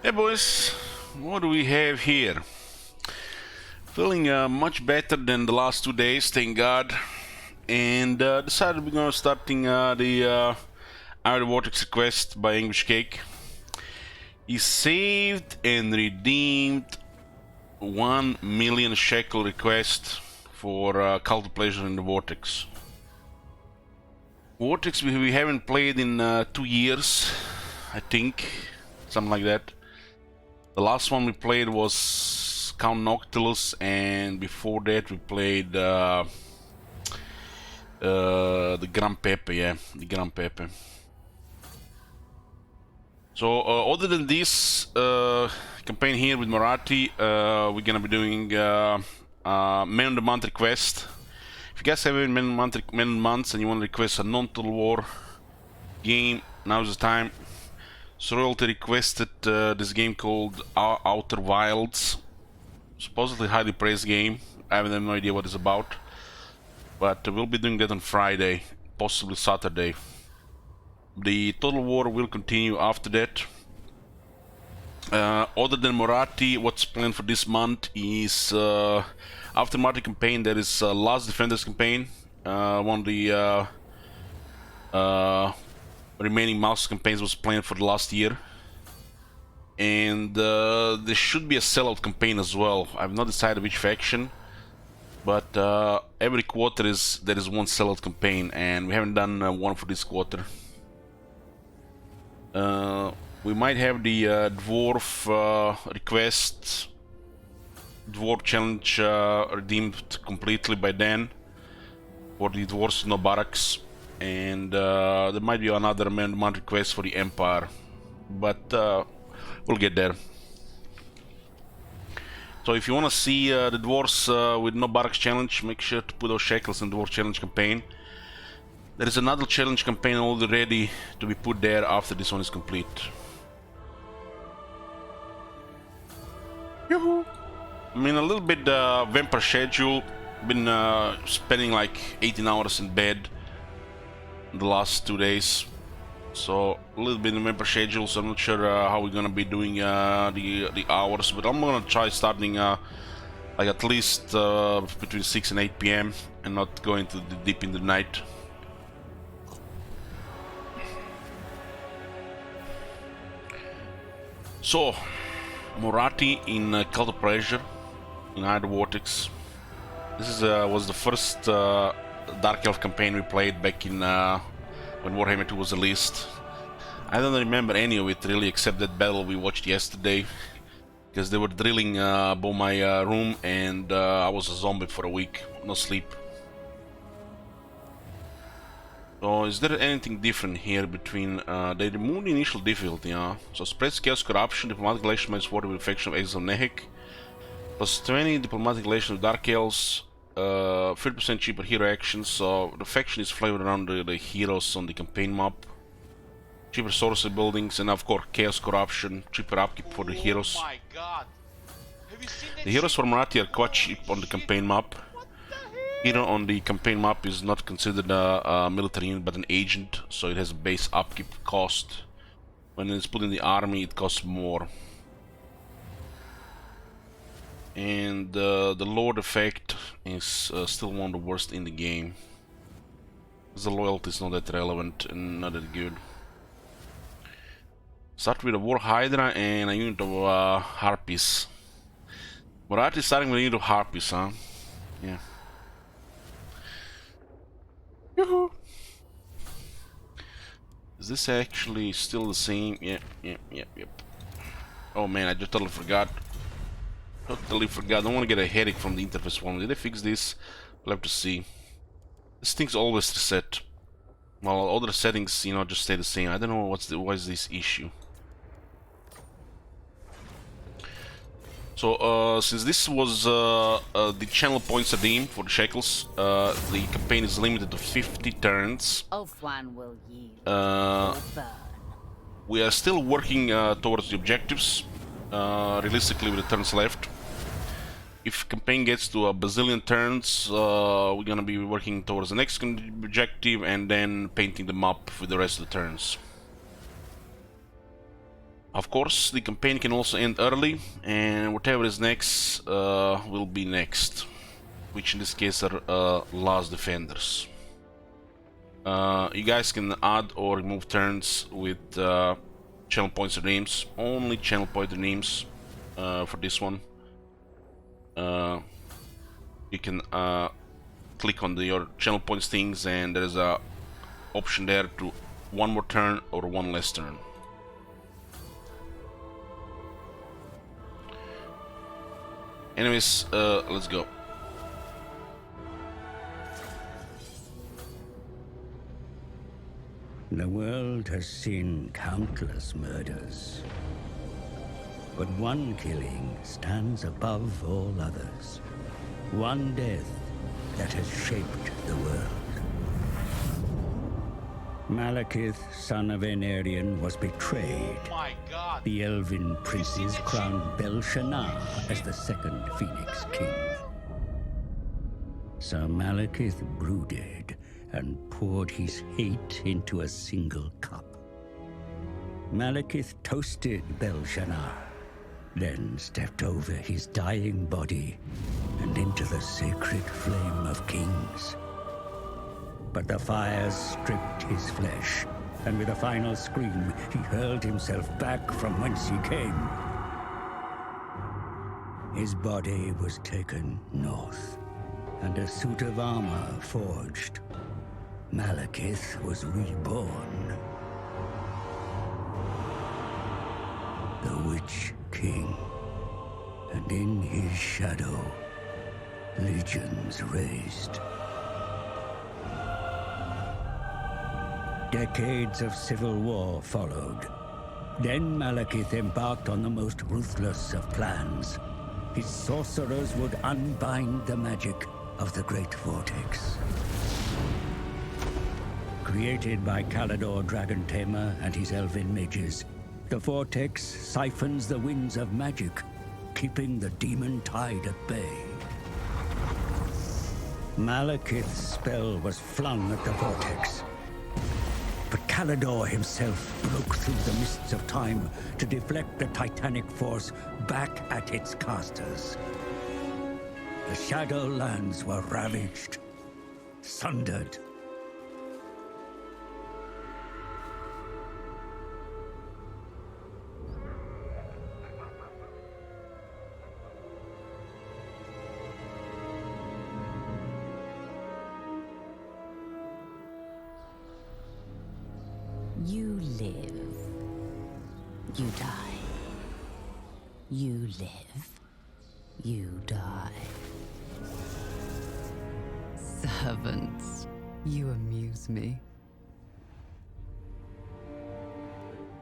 Hey boys, what do we have here? Feeling much better than the last 2 days, thank God. And decided we're gonna starting the Outer Vortex request by English Cake. He saved and redeemed 1 million shekel request for Cult of Pleasure in the Vortex. Vortex we haven't played in 2 years, I think, something like that. The last one we played was Count Noctilus, and before that we played the Gran Pepe, yeah, the Gran Pepe. So other than this campaign here with Marathi, we're gonna be doing Man of the Month request. If you guys have any Man of the Months and you want to request a non-Total War game, now's the time. So Royalty requested this game called Outer Wilds. Supposedly highly praised game. I have no idea what it's about. But we'll be doing that on Friday, possibly Saturday. The Total War will continue after that. Other than Marathi, what's planned for this month is after Marathi campaign there is Last Defenders campaign. One of the remaining mouse campaigns was planned for the last year, and there should be a sellout campaign as well. I've not decided which faction, but every quarter there is one sellout campaign, and we haven't done one for this quarter. We might have the dwarf request, dwarf challenge redeemed completely by then for the dwarves no barracks. And there might be another amendment request for the Empire, but we'll get there. So if you want to see the dwarves with no barracks challenge, make sure to put those shekels in the dwarf challenge campaign. There is another challenge campaign already to be put there after this one is complete. Yoo-hoo! I mean, a little bit vampire schedule. Been spending like 18 hours in bed the last 2 days, so a little bit in member schedule, so I'm not sure how we're gonna be doing the hours, but I'm gonna try starting like at least between 6 and 8 p.m. and not going to the deep in the night. So Marathi in Cult of Pleasure in Outer Vortex. This is was the first Dark Elf campaign we played back in when Warhammer 2 was released. I don't remember any of it really, except that battle we watched yesterday, because they were drilling above my room, and I was a zombie for a week, no sleep. So is there anything different here between they removed the initial difficulty, so spreads chaos corruption, diplomatic relations minus 40 with faction of Exile of Nehek, plus 20 diplomatic relations with Dark Elves, 30% cheaper hero actions, so the faction is flavored around the heroes on the campaign map. Cheaper sorcery buildings, and of course chaos corruption, cheaper upkeep for the heroes. Oh my God. Have you seen that The heroes shit? for Marathi are quite cheap on the campaign map. What the hell? Hero on the campaign map is not considered a military unit but an agent, so it has a base upkeep cost. When it's put in the army it costs more. And the Lord effect is still one of the worst in the game. The loyalty is not that relevant and not that good. Start with a War Hydra and a unit of Harpies. Marathi is starting with a unit of Harpies, huh? Yeah. Yoo-hoo! Is this actually still the same? Yep. Oh man, I just totally forgot. I don't want to get a headache from the interface one. Did they fix this? We'll have to see. This thing's always reset. Well, other settings, you know, just stay the same. I don't know what is this issue. So, since this was the channel points redeem for the shekels, the campaign is limited to 50 turns. Ulfwan will yield. Uh, Or burn. we are still working towards the objectives, realistically with the turns left. If campaign gets to a bazillion turns, we're gonna be working towards the next objective and then painting the map for the rest of the turns. Of course, the campaign can also end early, and whatever is next will be next, which in this case are Last Defenders. You guys can add or remove turns with channel points or names. Only channel pointer names for this one. You can click on your channel points things, and there is a option there to one more turn or one less turn. Anyways, let's go. The world has seen countless murders, but one killing stands above all others. One death that has shaped the world. Malekith, son of Aenarion, was betrayed. Oh my god. The Elven princes crowned Bel-Shanaar as the second Phoenix King. Sir Malekith brooded and poured his hate into a single cup. Malekith toasted Bel-Shanaar, then stepped over his dying body and into the sacred flame of kings. But the fires stripped his flesh, and with a final scream, he hurled himself back from whence he came. His body was taken north, and a suit of armor forged. Malekith was reborn. The Witch King. And in his shadow, legions raised. Decades of civil war followed. Then Malekith embarked on the most ruthless of plans. His sorcerers would unbind the magic of the Great Vortex. Created by Kalador Dragon Tamer and his elven mages, the Vortex siphons the winds of magic, keeping the demon tide at bay. Malekith's spell was flung at the Vortex, but Kalador himself broke through the mists of time to deflect the titanic force back at its casters. The Shadowlands were ravaged, sundered. You live. You die. You live. You die. Servants, you amuse me.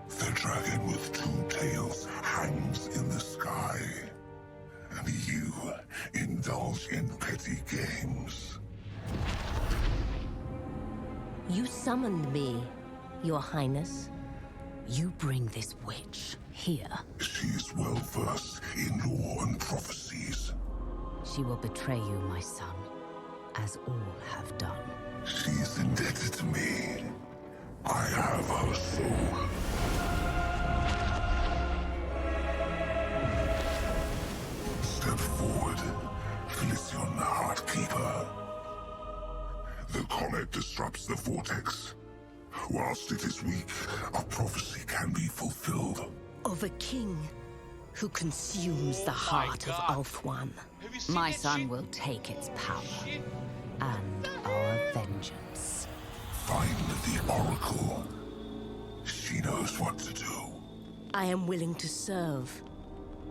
The dragon with two tails hangs in the sky, and you indulge in petty games. You summoned me, Your Highness. You bring this witch here. She is well versed in lore and prophecies. She will betray you, my son, as all have done. She is indebted to me. I have her soul. Step forward, Felicion the Heartkeeper. The comet disrupts the vortex. Whilst it is weak, a prophecy can be fulfilled. Of a king who consumes the heart of God. Ulthuan. Have you seen My that son shit? will take its power Shit. and our vengeance. Find the Oracle. She knows what to do. I am willing to serve,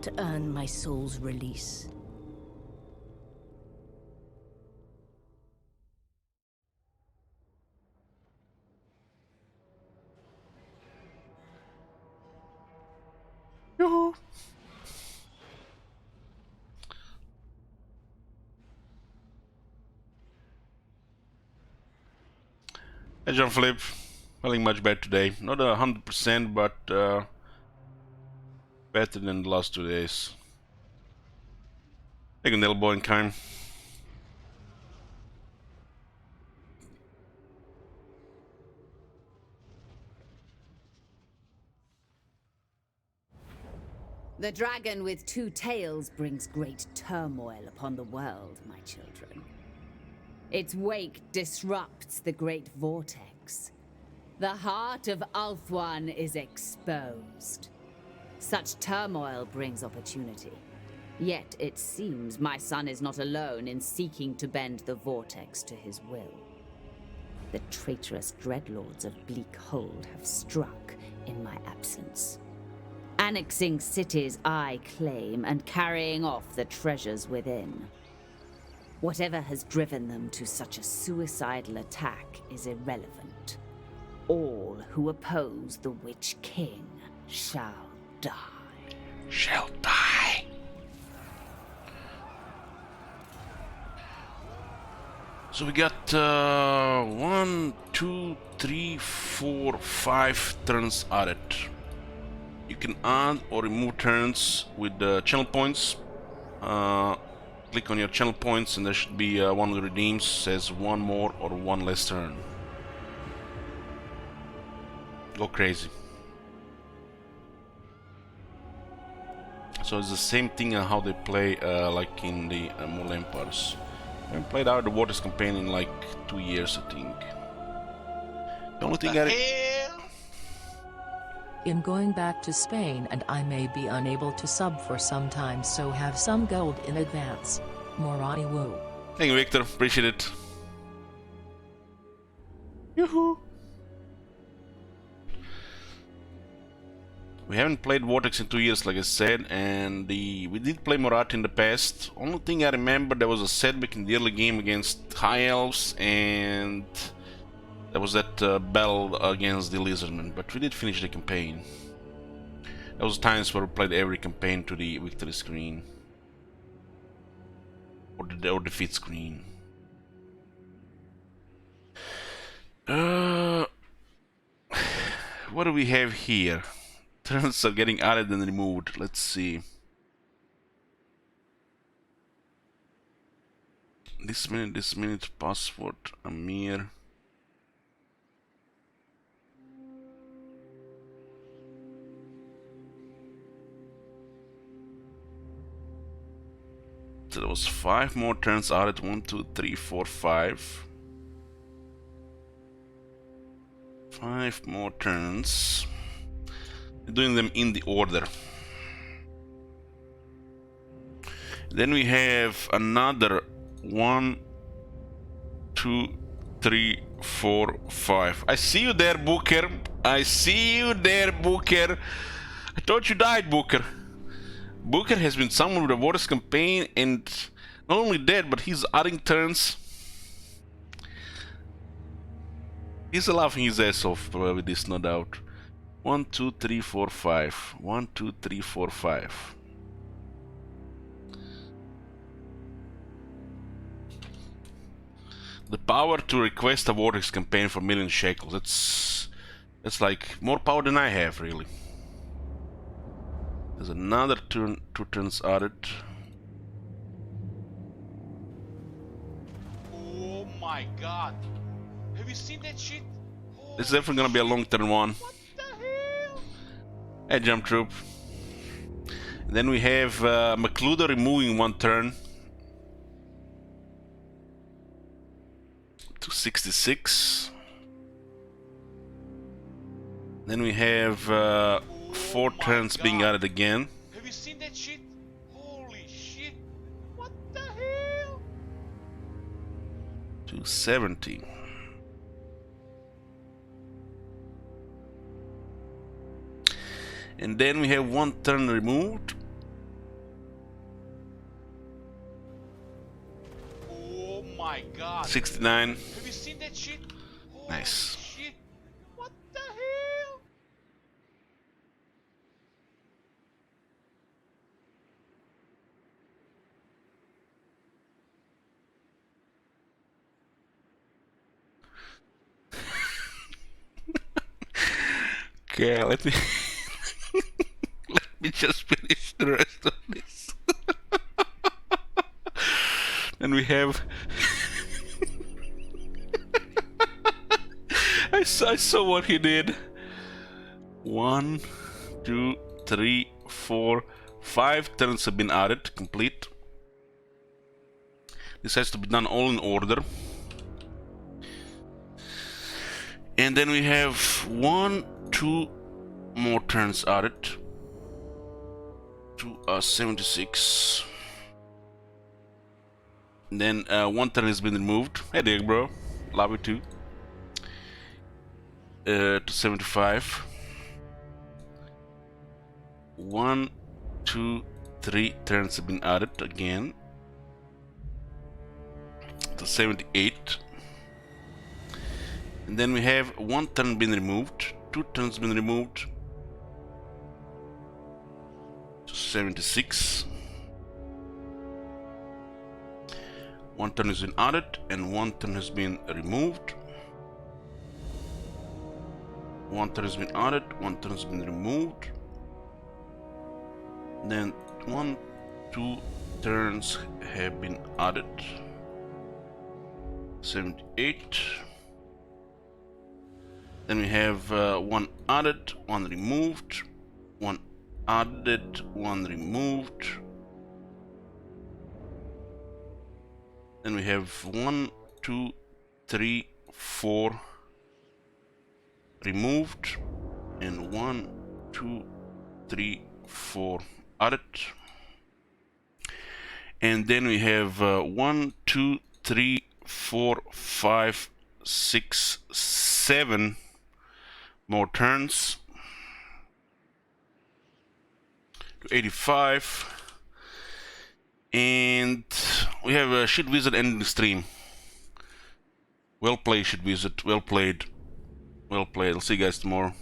to earn my soul's release. Yoo-hoo. Hey John Flip, feeling much better today. Not 100%, but better than the last 2 days. Take an elbow in time. The dragon with two tails brings great turmoil upon the world, my children. Its wake disrupts the great vortex. The heart of Ulthuan is exposed. Such turmoil brings opportunity. Yet it seems my son is not alone in seeking to bend the vortex to his will. The traitorous dreadlords of Bleak Hold have struck in my absence, annexing cities I claim and carrying off the treasures within. Whatever has driven them to such a suicidal attack is irrelevant. All who oppose the Witch King shall die. Shall die. So we got 1, 2, 3, 4, 5 turns added. You can add or remove turns with the channel points. Click on your channel points and there should be one of the redeems says one more or one less turn. Go crazy. So it's the same thing on how they play like in the Mole Empires. I haven't played out the Waters campaign in like 2 years, I think. The only thing I'm going back to Spain and I may be unable to sub for some time, so have some gold in advance. Morati woo. Thank you, Victor. Appreciate it. Yoo-hoo. We haven't played Vortex in 2 years, like I said, and we did play Morat in the past. Only thing I remember, there was a setback in the early game against High Elves, and there was that battle against the Lizardmen, but we did finish the campaign. There was times where we played every campaign to the victory screen. Or the defeat screen. What do we have here? Turns are getting added and removed. Let's see. This minute, password, Amir. So there was 5 more turns added. 1, 2, 3, 4, 5. 5 more turns. Doing them in the order. Then we have another 1, 2, 3, 4, 5. I see you there, Booker. I see you there, Booker. I thought you died, Booker. Booker has been summoned with the Waters campaign, and not only that, but he's adding turns. He's laughing his ass off with this, no doubt. 1, 2, 3, 4, 5. 1, 2, 3, 4, 5. The power to request a Vortex campaign for 1,000,000 shekels. That's like more power than I have, really. There's another turn, 2 turns added. Oh my god. Have you seen that shit? This is definitely gonna be a long turn one. What the hell? Hey, Jump Troop. And then we have McCluda removing 1 turn. To 66. Then we have 4 turns being added again. Have you seen that shit? Holy shit. What the hell? To 70. And then we have 1 turn removed. Oh my god. 69. Have you seen that shit? Holy Nice. shit. What the hell? Okay, let me let me just finish the rest of this. And we have I saw what he did. 1, 2, 3, 4, 5 turns have been added, complete. This has to be done all in order. And then we have 1, 2 more turns added to 76. And then 1 turn has been removed. Hey there, bro. Love you too. To 75. 1, 2, 3 turns have been added again to 78. And then we have 1 turn been removed, 2 turns been removed to 76. 1 turn has been added and 1 turn has been removed. 1 turn has been added, 1 turn has been removed. Then 1, 2 turns have been added. 78. Then we have 1 added, 1 removed, 1 added, 1 removed. Then we have 1, 2, 3, 4 removed, and 1, 2, 3, 4 added. And then we have 1, 2, 3, 4, 5, 6, 7 more turns to 85. And we have a Shit Wizard ending the stream. Well played, Shit Wizard. Well played. Well played. I'll see you guys tomorrow.